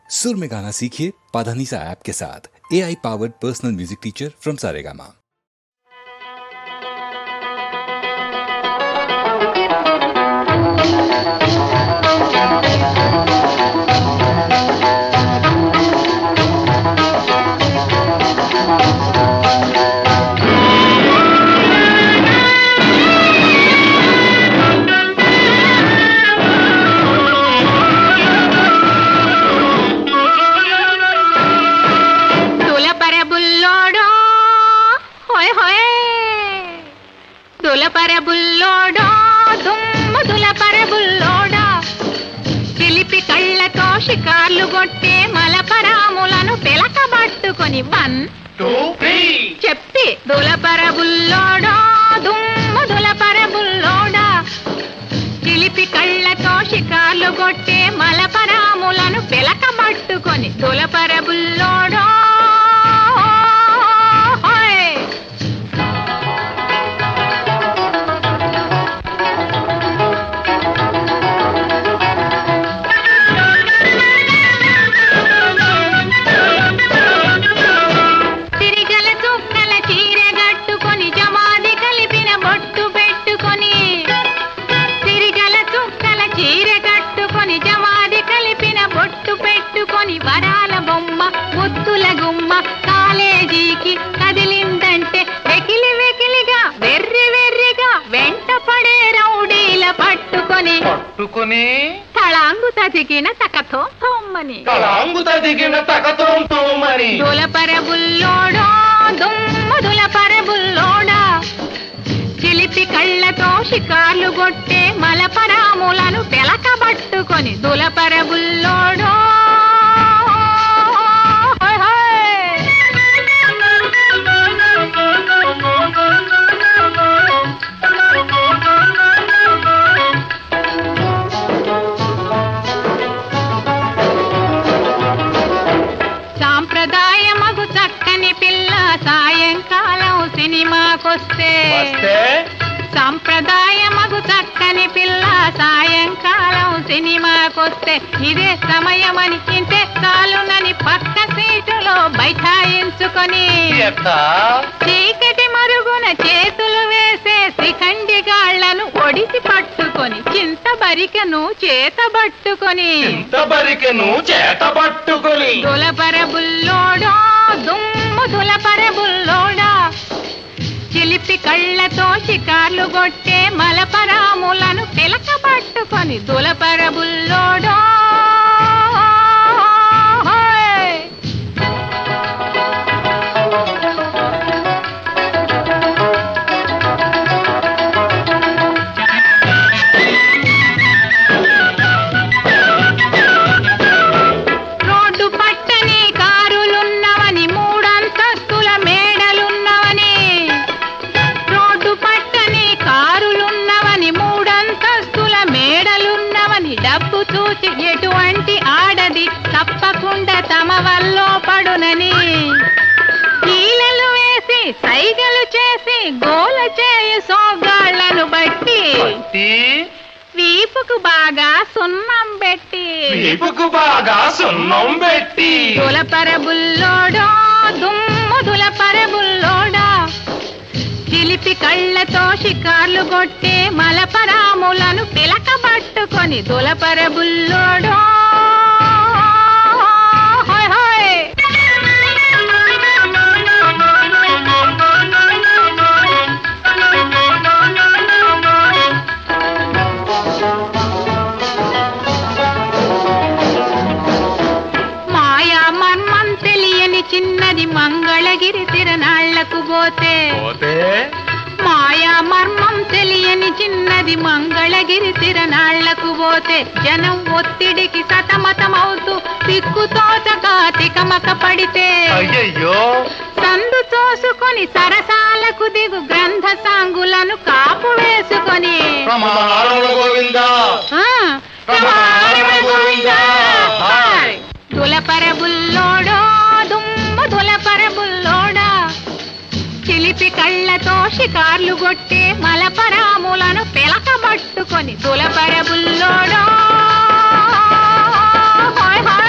सुर में गाना सीखिए पाधानीसा ऐप के साथ। AI powered personal music teacher from Saregama. దులపరబుల్లోడా దుమ్ము దులపరబుల్లోడా చిలిపి కళ్ళతో షికార్లు కొట్టే మలపరాములను పిలకబట్టుకొని 1 2 3 చెప్పి దులపరబుల్లోడా దుమ్ము దులపరబుల్లోడా చిలిపి కళ్ళతో షికార్లు కొట్టే మలపరాములను పిలకబట్టుకొని దులపరబుల్లోడా వరాల బొమ్మ ముద్దుల గుమ్మ కాలేజీకి కదిలిందంటే వెకిలి వెకిలిగా వెర్రి వెర్రిగా వెంట పడే రౌడీల పట్టుకొని తళాంగు తదిగిన తకతోమ్మని దులపరబుల్లోడా దుమ్మ దులపరబుల్లోడా చిలిపి కళ్ళతో షికార్లు కొట్టే మలపరాములను పిలకబట్టుకొని దులపరబుల్లోడా సాంప్రదాయమగు చక్కని పిల్ల సాయంకాలం సినిమాకొస్తే సాంప్రదాయమగు చక్కని పిల్ల సాయంకాలం సినిమాకొస్తే ఇదే సమయమని ఇంతే చాలునని పక్క సీటులో బైఠాయించుకొని చీకటి మరుగున చేతులు వేసే శిఖండి గాళ్లను ఒడిసి పట్టుకొని చింతబరికను చేతబట్టుకొని దులపరబుల్లోడా దుమ్ము దులపరబుల్లోడా చిలిపి కళ్ళతో షికార్లు కొట్టే మలపరాములను పిలకబట్టుకొని దులపరబుల్లోడా ఎటువంటి ఆడది తప్పకుండా తమ వల్లో పడునని కీలలు వేసి సైగలు చేసి గోల చేయు సోగాళ్లను బట్టి వీపుకు బాగా సున్నం పెట్టి దులపరబుల్లోడా దుమ్ము దులపరబుల్లోడా చిలిపి కళ్ళతో షికార్లు కొట్టే మలపరాములను పిలకబట్టుకొని దులపరబుల్లోడా మాయా మర్మం తెలియని చిన్నది మంగళగిరి తిరణాళ్లకు పోతే మాయా మర్మం తెలియని చిన్నది మంగళగిరి తిరణాళ్లకు పోతే జనం ఒత్తిడికి సతమతమవుతూ దిక్కుతోచక తికమక పడితే సందు తోసుకొని సరసాలకు దిగు గ్రంథ సాంగులను కాపు వేసుకొని దులపరబుల్లోడా దుమ్ము దులపరబుల్లోడా చిలిపి కళ్ళతో షికార్లు కొట్టే మలపరాములను పిలకబట్టుకొని దులపరబుల్లోడా హాయ్ హాయ్